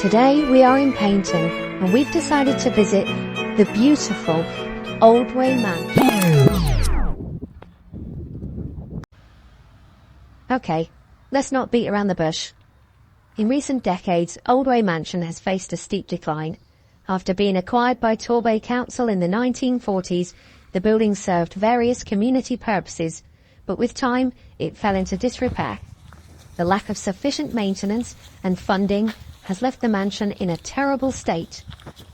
Today we are in Paynton and we've decided to visit the beautiful Oldway Mansion. Okay, let's not beat around the bush. In recent decades, Oldway Mansion has faced a steep decline. After being acquired by Torbay Council in the 1940s, the building served various community purposes, but with time it fell into disrepair. The lack of sufficient maintenance and funding has left the mansion in a terrible state.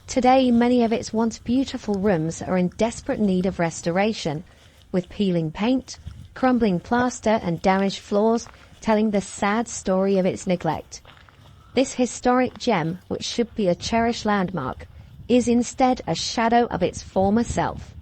Today, many of its once beautiful rooms are in desperate need of restoration, with peeling paint, crumbling plaster and damaged floors telling the sad story of its neglect. This historic gem, which should be a cherished landmark, is instead a shadow of its former self.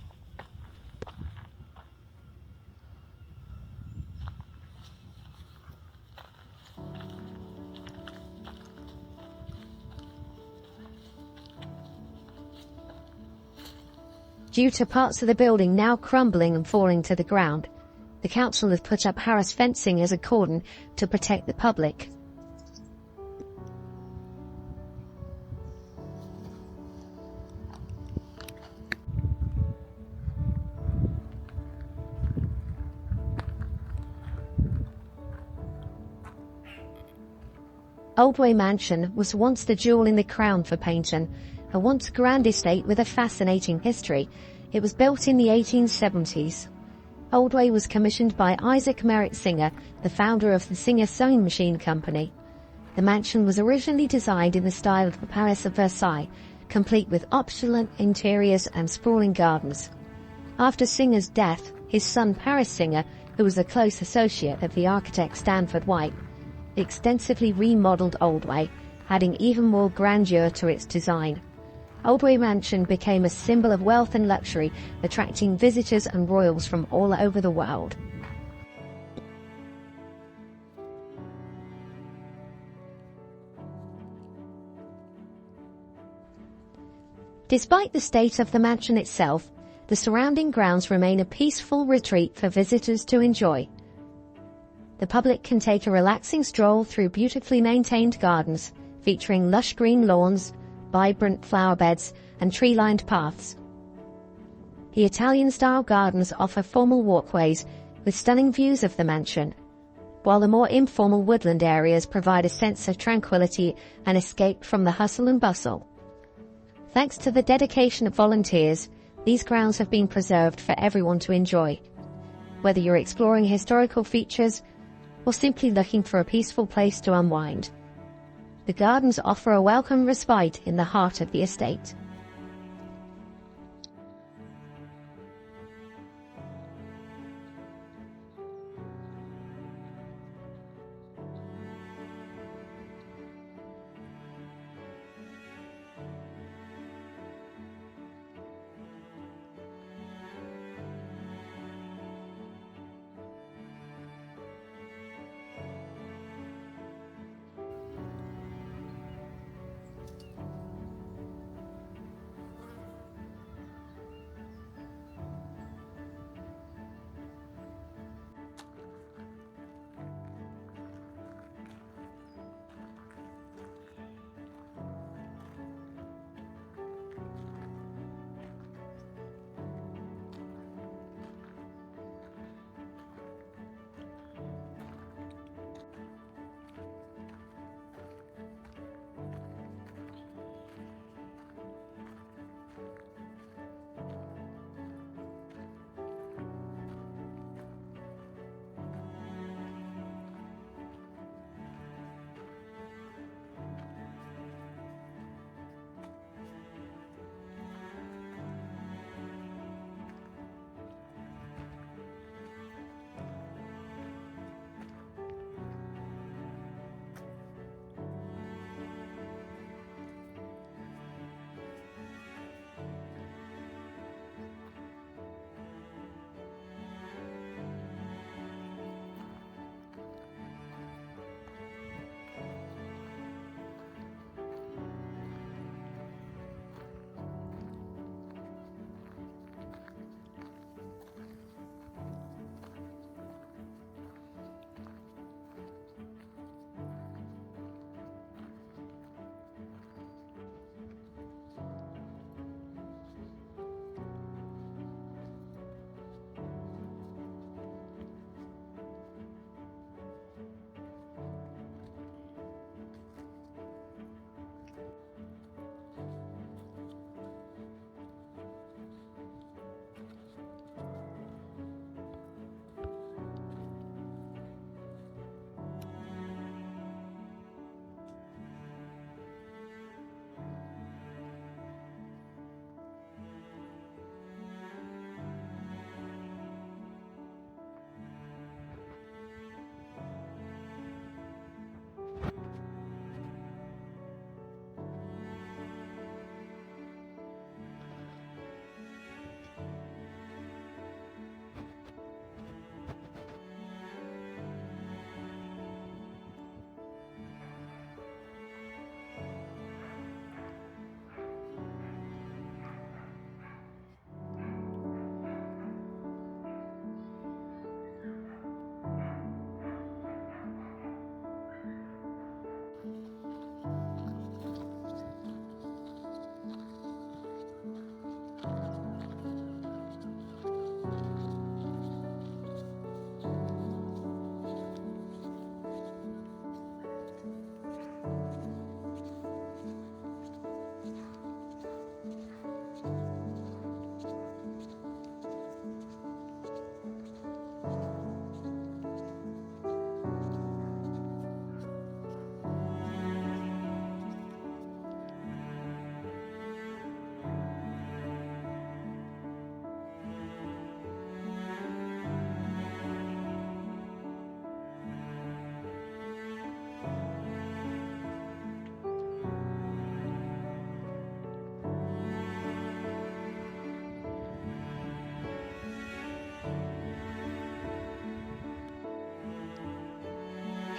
Due to parts of the building now crumbling and falling to the ground, the council has put up Harris fencing as a cordon to protect the public. Oldway Mansion was once the jewel in the crown for Paynton, a once grand estate with a fascinating history. It was built in the 1870s. Oldway was commissioned by Isaac Merritt Singer, the founder of the Singer Sewing Machine Company. The mansion was originally designed in the style of the Palace of Versailles, complete with opulent interiors and sprawling gardens. After Singer's death, his son Paris Singer, who was a close associate of the architect Stanford White, extensively remodeled Oldway, adding even more grandeur to its design. Oldway Mansion became a symbol of wealth and luxury, attracting visitors and royals from all over the world. Despite the state of the mansion itself, the surrounding grounds remain a peaceful retreat for visitors to enjoy. The public can take a relaxing stroll through beautifully maintained gardens, featuring lush green lawns, vibrant flower beds, and tree-lined paths. The Italian-style gardens offer formal walkways with stunning views of the mansion, while the more informal woodland areas provide a sense of tranquility and escape from the hustle and bustle. Thanks to the dedication of volunteers, these grounds have been preserved for everyone to enjoy. Whether you're exploring historical features or simply looking for a peaceful place to unwind, the gardens offer a welcome respite in the heart of the estate.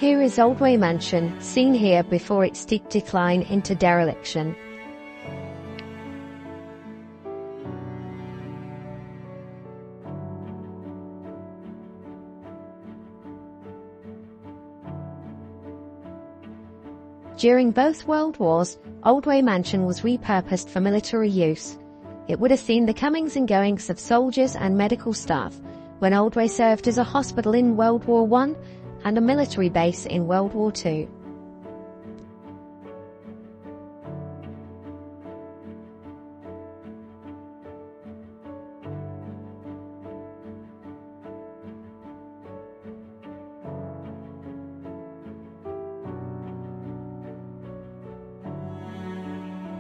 Here is Oldway Mansion, seen here before its steep decline into dereliction. During both World Wars, Oldway Mansion was repurposed for military use. It would have seen the comings and goings of soldiers and medical staff when Oldway served as a hospital in World War I and a military base in World War II.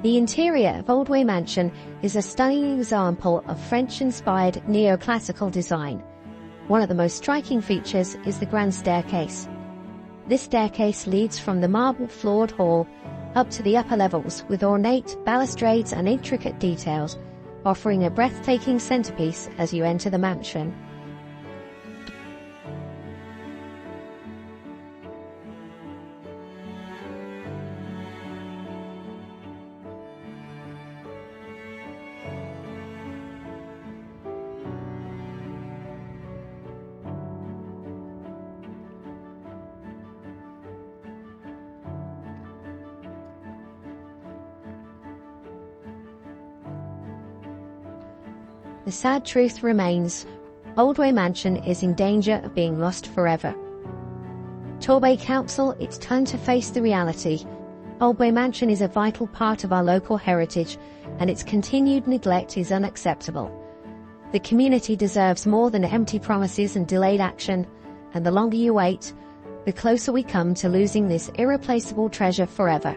The interior of Oldway Mansion is a stunning example of French-inspired neoclassical design. One of the most striking features is the grand staircase. This staircase leads from the marble-floored hall up to the upper levels with ornate balustrades and intricate details, offering a breathtaking centerpiece as you enter the mansion. The sad truth remains, Oldway Mansion is in danger of being lost forever. Torbay Council, it's time to face the reality. Oldway Mansion is a vital part of our local heritage, and its continued neglect is unacceptable. The community deserves more than empty promises and delayed action, and the longer you wait, the closer we come to losing this irreplaceable treasure forever.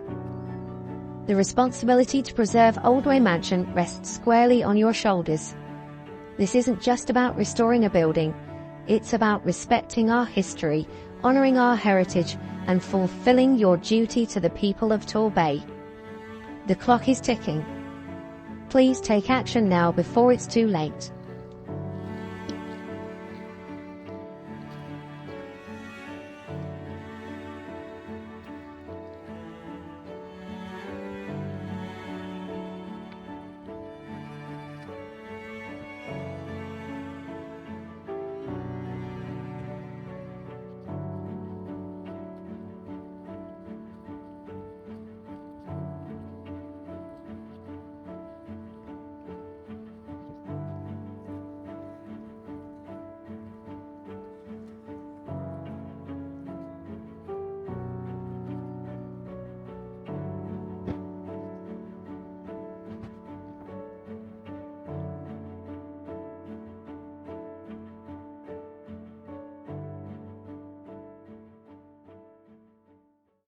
The responsibility to preserve Oldway Mansion rests squarely on your shoulders. This isn't just about restoring a building, it's about respecting our history, honouring our heritage, and fulfilling your duty to the people of Torbay. The clock is ticking. Please take action now before it's too late.